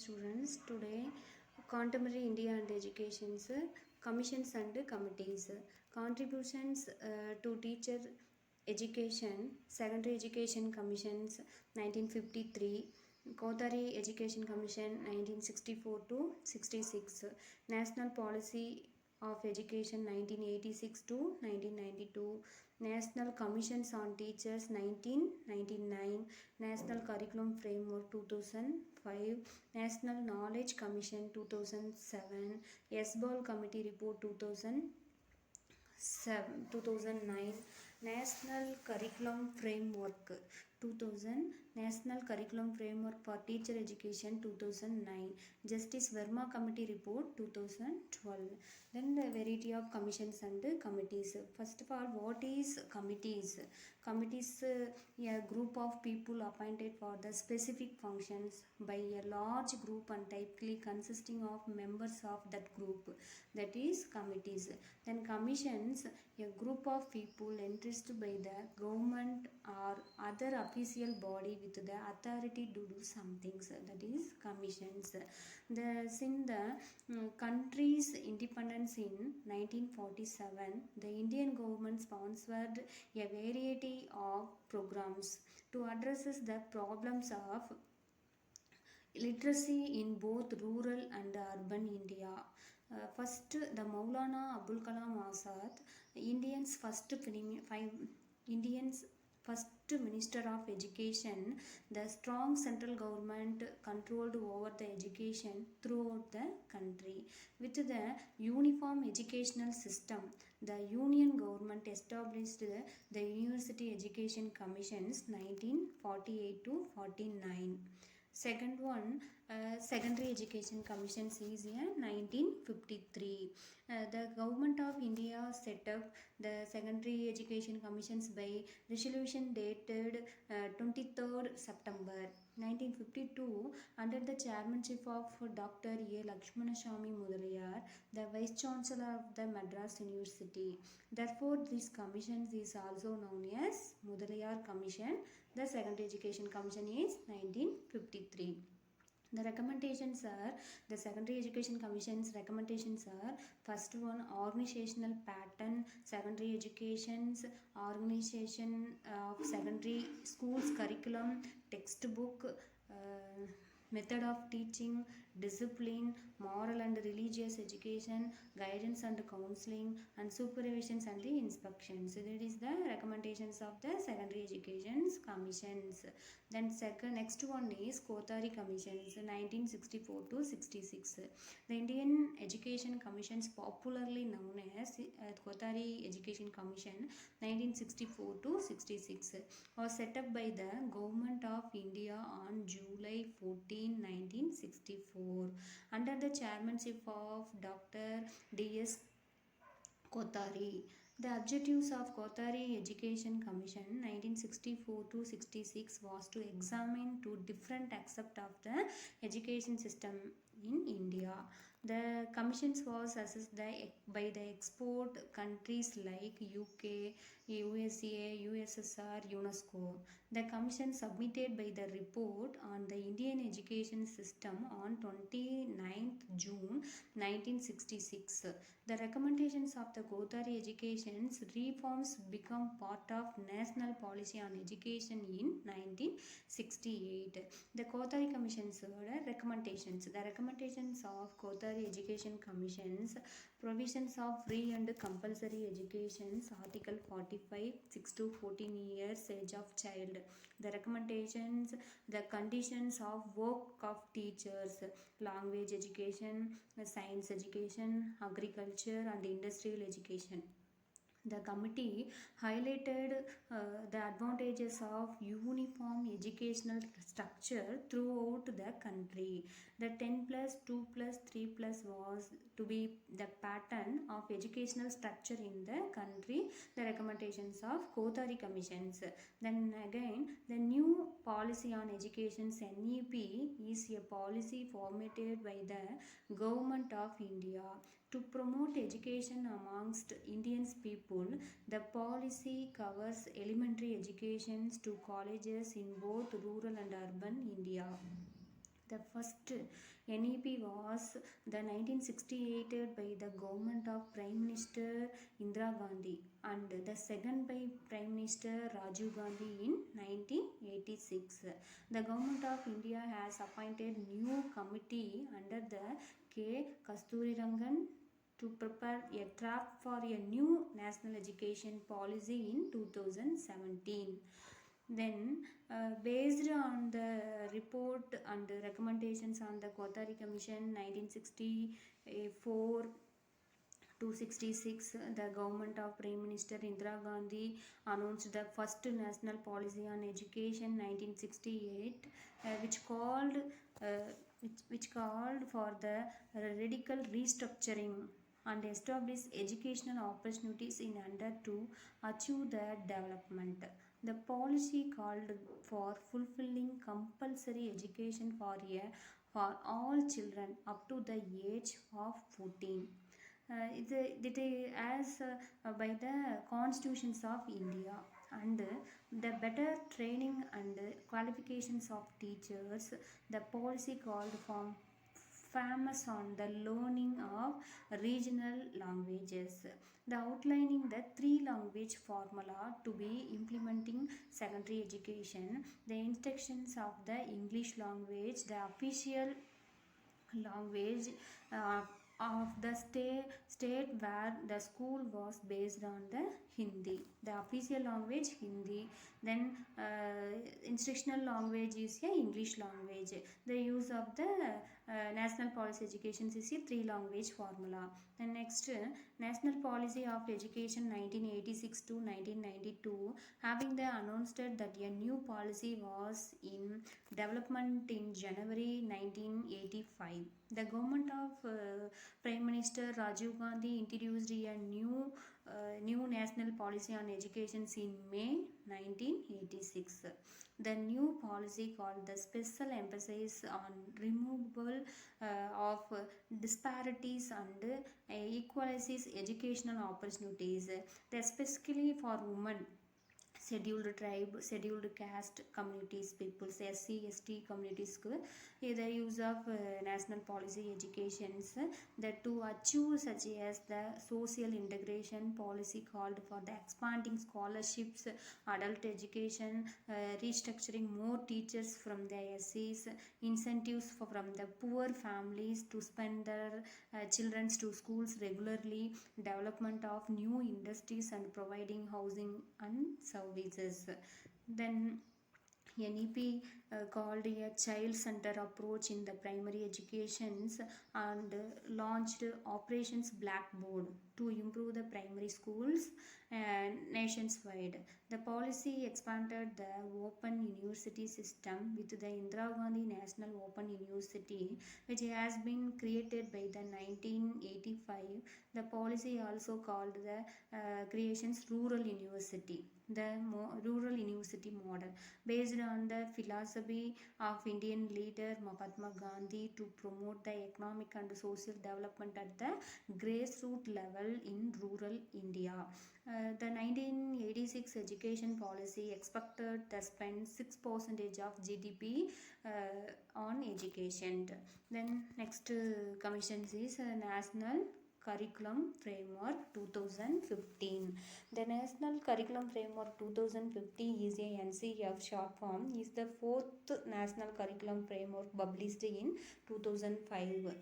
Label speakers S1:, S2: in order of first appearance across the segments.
S1: students. Today, contemporary India and educations, commissions and committees, contributions to teacher education, secondary education commissions 1953, Kotari Education Commission 1964 to 66, National Policy of Education 1986 to 1992, National Commissions on Teachers 1999, National Curriculum Framework 2005, National Knowledge Commission 2007, SBOL Committee Report 2009, National Curriculum Framework 2000, National Curriculum Framework for Teacher Education 2009, Justice Verma Committee Report 2012. Then the variety of commissions and committees. First of all, what is committees? Committees, a group of people appointed for the specific functions by a large group and typically consisting of members of that group. That is committees. Then commissions, a group of people entrusted by the government or other official body with the authority to do some things. That is commissions. Since the country's independence in 1947, the Indian government sponsored a variety of programs to address the problems of literacy in both rural and urban India. First, the Maulana Abul Kalam Azad, Indians' first Minister of Education. The strong central government controlled over the education throughout the country. With the uniform educational system, the Union government established the University Education Commissions 1948 to 49. Second one, Secondary Education Commissions is in 1953. The Government of India set up the Secondary Education Commissions by resolution dated 23rd September 1952 under the chairmanship of Dr. A. Lakshmanaswamy Mudaliar, the Vice Chancellor of the Madras University. Therefore, this commission is also known as Mudaliar Commission. The Secondary Education Commission is 1953. The recommendations are, the Secondary Education Commission's recommendations are, first one, organizational pattern, secondary educations, organization of secondary schools curriculum, textbook, method of teaching, discipline, moral and religious education, guidance and counseling, and supervisions and the inspections. So that is the recommendations of the Secondary Education Commissions. Then next one is Kotari Commissions 1964 to 66. The Indian Education Commissions, popularly known as Kotari Education Commission 1964 to 66, was set up by the Government of India on July 14, 1964 under the chairmanship of Dr. D.S. Kotari. The objectives of Kotari Education Commission 1964 to 66 was to examine two different aspects of the education system in India. The commissions was assessed by the export countries like UK, USA, USSR, UNESCO. The commission submitted by the report on the Indian education system on 29th June 1966. The recommendations of the Kotari Education's reforms become part of national policy on education in 1968. The Kotari Commission's recommendations. The recommendations of Kotari Education Commission's provisions of free and compulsory educations, Article 45, 6 to 14 years age of child. The recommendations, the conditions of work of teachers, language education, science education, agriculture and industrial education. The committee highlighted the advantages of uniform educational structure throughout the country. The 10 plus 2 plus 3 plus was to be the pattern of educational structure in the country, the recommendations of Kotari Commissions. Then again, the new policy on education NEP is a policy formulated by the Government of India to promote education amongst Indian people. The policy covers elementary educations to colleges in both rural and urban India. The first NEP was the 1968 by the government of Prime Minister Indira Gandhi and the second by Prime Minister Rajiv Gandhi in 1986. The government of India has appointed new committee under the K. Kasturirangan to prepare a draft for a new national education policy in 2017. Then, based on the report and the recommendations on the Kothari Commission 1964 to 66, the government of Prime Minister Indira Gandhi announced the first national policy on education 1968, which called for the radical restructuring and establish educational opportunities in order to achieve the development. The policy called for fulfilling compulsory education for all children up to the age of 14. It as by the constitutions of India and the better training and qualifications of teachers. The policy called for famous on the learning of regional languages, the outlining the three language formula to be implementing secondary education, the instructions of the English language, the official language uh, of the state where the school was based on the Hindi, the official language Hindi. Then instructional language is a English language. The use of the national policy education is a three language formula. Then next, national policy of education 1986 to 1992, having the announced that a new policy was in development in January 1985. The government of Prime Minister Rajiv Gandhi introduced a new national policy on education in May 1986. The new policy called the special emphasis on removal of disparities and equalizes educational opportunities, especially for women, scheduled tribe, scheduled caste communities, peoples, SC, ST communities, the use of national policy educations, the to achieve such as the social integration policy called for the expanding scholarships, adult education, restructuring more teachers from the SCs, incentives from the poor families to spend their children to schools regularly, development of new industries and providing housing and services. Then NEP called a child center approach in the primary educations and launched Operations Blackboard to improve the primary schools nationwide. The policy expanded the open university system with the Indira Gandhi National Open University, which has been created by the 1985. The policy also called the creations rural university, the rural university model, based on the philosophy of Indian leader Mahatma Gandhi to promote the economic and social development at the grassroots level in rural India. The 1986 education policy expected to spend 6% of GDP on education. Then next commission is National Curriculum Framework 2015. The National Curriculum Framework 2015 is a NCF short form, is the fourth National Curriculum Framework published in 2005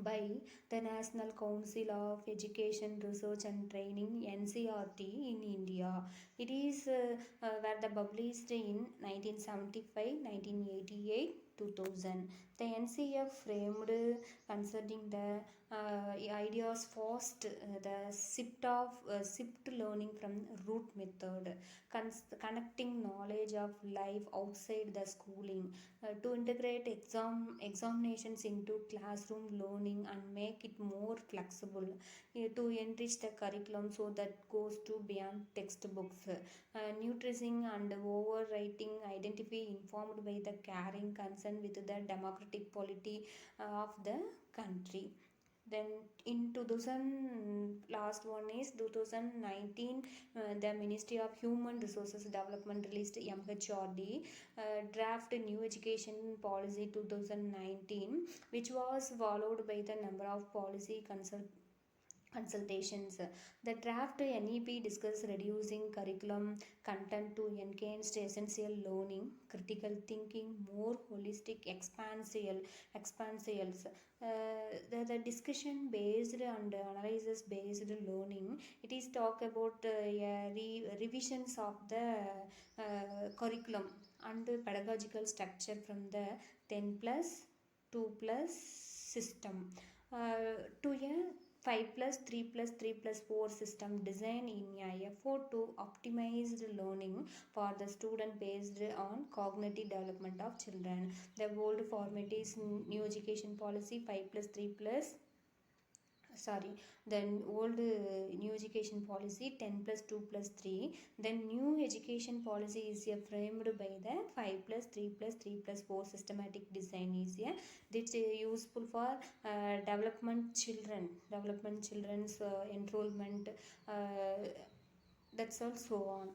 S1: by the National Council of Education Research and Training NCRT in India. It is were the published in 1975, 1988, 2000. The NCF framed concerning the ideas first the shift learning from root method, connecting knowledge of life outside the schooling, to integrate examinations into classroom learning and make it more flexible, to enrich the curriculum so that goes to beyond textbooks, nutricing and overwriting identity informed by the caring concern with the democratic polity of the country. Then in 2000, last one is 2019, the Ministry of Human Resources Development released MHRD draft new education policy 2019, which was followed by the number of policy consultations. The draft NEP discussed reducing curriculum content to enhance essential learning, critical thinking, more holistic expansials. The discussion based and analysis based learning. It is talk about revisions of the curriculum and pedagogical structure from the 10 plus 2 plus system to a 5 plus 3 plus 3 plus 4 system design in a effort to optimize the learning for the student based on cognitive development of children. The old format is new education policy 5 plus 3 plus sorry then old new education policy 10 plus 2 plus 3. Then new education policy is framed by the 5 plus 3 plus 3 plus 4 systematic design is this useful for development children's enrollment, that's also on.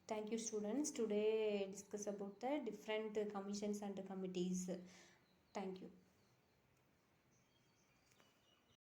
S1: Thank you students. Today discuss about the different commissions and committees. Thank you.